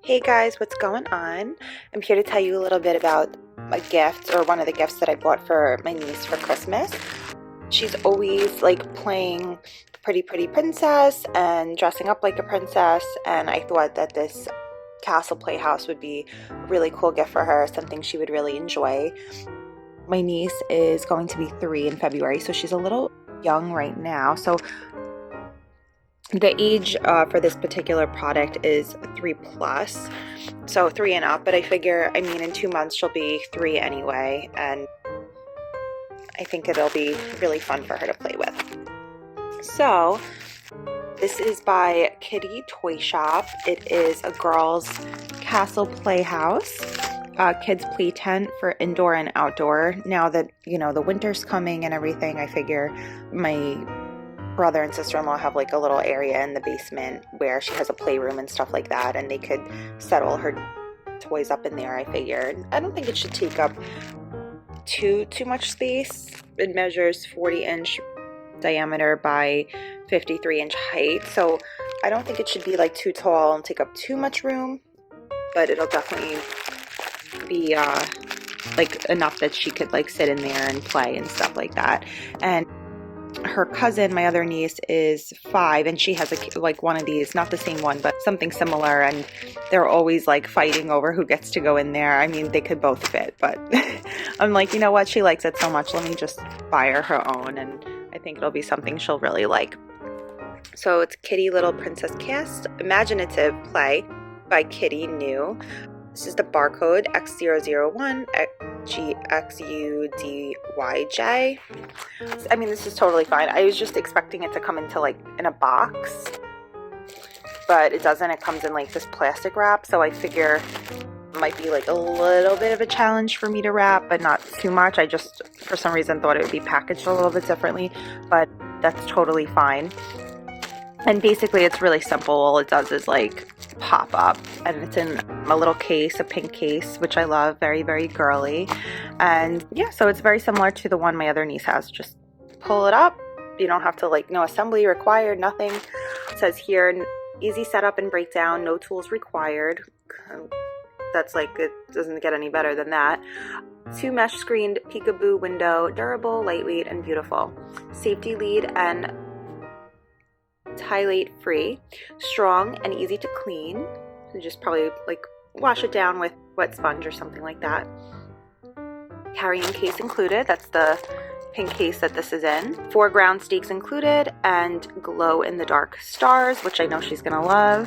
Hey guys, what's going on? I'm here to tell you a little bit about a gift, or one of the gifts that I bought for my niece for Christmas. She's always like playing pretty princess and dressing up like a princess, and I thought that this castle playhouse would be a really cool gift for her, something she would really enjoy. My niece is going to be 3 in February, so she's a little young right now. So the age for this particular product is 3 plus, so 3 and up, but I figure, in 2 months she'll be 3 anyway, and I think it'll be really fun for her to play with. So this is by Kiddey Toy Shop. It is a girls' castle playhouse, kids play tent for indoor and outdoor. Now that, the winter's coming and everything, I figure my brother and sister-in-law have like a little area in the basement where she has a playroom and stuff like that, and they could set all her toys up in there. I figured I don't think it should take up too much space. It measures 40-inch diameter by 53-inch height, so I don't think it should be like too tall and take up too much room, but it'll definitely be like enough that she could like sit in there and play and stuff like that. And her cousin, my other niece, is 5, and she has like one of these, not the same one, but something similar, and they're always like fighting over who gets to go in there. They could both fit, but I'm like, you know what, she likes it so much, let me just buy her own, and I think it'll be something she'll really like. So it's Kiddey Little Princess Cast Imaginative Play by Kiddey New. This is the barcode X001 GXUDYJ. This is totally fine. I was just expecting it to come into like in a box, but it doesn't. It comes in like this plastic wrap, so I figure it might be like a little bit of a challenge for me to wrap, but not too much. I just, for some reason, thought it would be packaged a little bit differently, but that's totally fine. And basically it's really simple. All it does is like pop up, and it's in a little case, a pink case, which I love, very girly. And yeah, so it's very similar to the one my other niece has. Just pull it up. You don't have to like, no assembly required, nothing. It says here, easy setup and breakdown, no tools required. That's like, it doesn't get any better than that. 2 mesh screened peekaboo window, durable, lightweight, and beautiful. Safety lead and phthalate free, strong and easy to clean. You just probably like wash it down with wet sponge or something like that. Carrying case included. That's the pink case that this is in. 4 ground stakes included, and glow in the dark stars, which I know she's gonna love.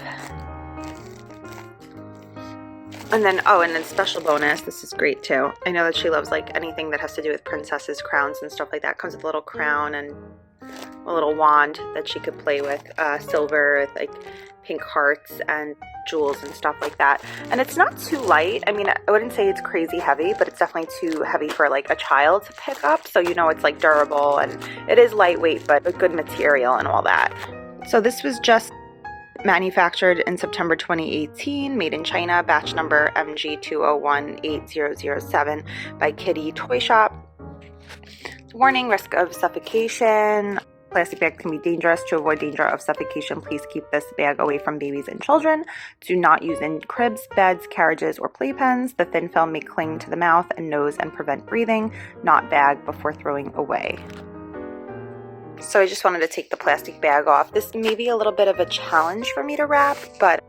And then special bonus, this is great too. I know that she loves like anything that has to do with princesses, crowns and stuff like that. Comes with a little crown and a little wand that she could play with, silver with like pink hearts and jewels and stuff like that. And it's not too light. I wouldn't say it's crazy heavy, but it's definitely too heavy for like a child to pick up. So it's like durable, and it is lightweight, but a good material and all that. So this was just manufactured in September 2018, made in China, batch number MG2018007 by Kiddey Toy Shop. Warning, risk of suffocation. Plastic bags can be dangerous. To avoid danger of suffocation, please keep this bag away from babies and children. Do not use in cribs, beds, carriages, or playpens. The thin film may cling to the mouth and nose and prevent breathing. Not bag before throwing away. So I just wanted to take the plastic bag off. This may be a little bit of a challenge for me to wrap, but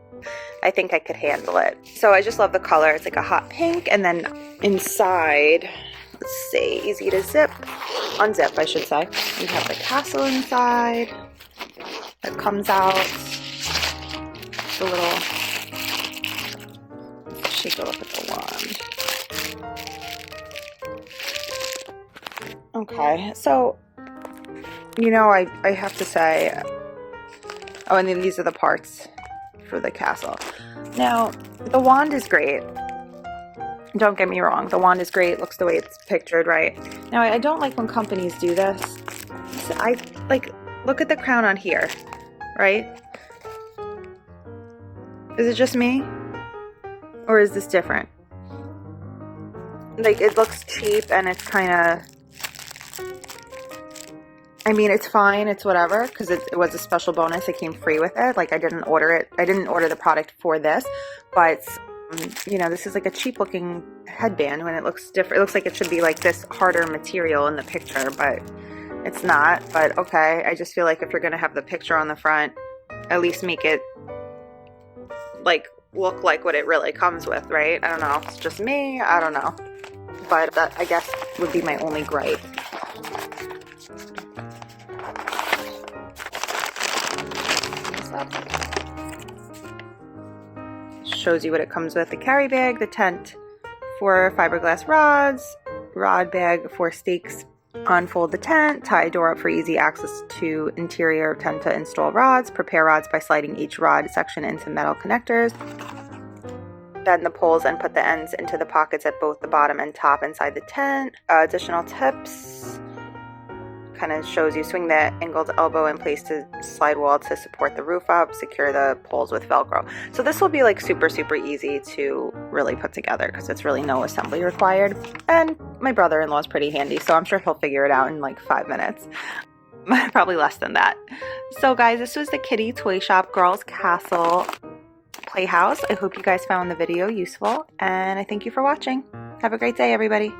I think I could handle it. So I just love the color. It's like a hot pink, and then inside, let's see, easy to unzip I should say. We have the castle inside that comes out. The little, shake it up with the wand. Okay, so I have to say, and then these are the parts for the castle. Now, the wand is great. Don't get me wrong, the wand is great, looks the way it's pictured, right? Now, I don't like when companies do this. Look at the crown on here, right? Is it just me? Or is this different? Like, it looks cheap, and it's kind of, I mean, it's fine, it's whatever, because it was a special bonus. It came free with it. Like, I didn't order it. I didn't order the product for this, but you know, this is like a cheap looking headband when it looks different. It looks like it should be like this harder material in the picture, but it's not. But okay, I just feel like if you're gonna have the picture on the front, at least make it like look like what it really comes with, right? I don't know. It's just me. I don't know. But that, I guess, would be my only gripe. Shows you what it comes with: the carry bag, the tent, 4 fiberglass rods, rod bag for stakes, unfold the tent, tie door up for easy access to interior tent to install rods, prepare rods by sliding each rod section into metal connectors, bend the poles and put the ends into the pockets at both the bottom and top inside the tent. Additional tips: kind of shows you swing the angled elbow in place to slide wall to support the roof up, secure the poles with Velcro. So this will be like super easy to really put together because it's really no assembly required. And my brother-in-law is pretty handy, so I'm sure he'll figure it out in like 5 minutes. Probably less than that. So guys, this was the Kiddey Toy Shop Girls Castle Playhouse. I hope you guys found the video useful, and I thank you for watching. Have a great day, everybody.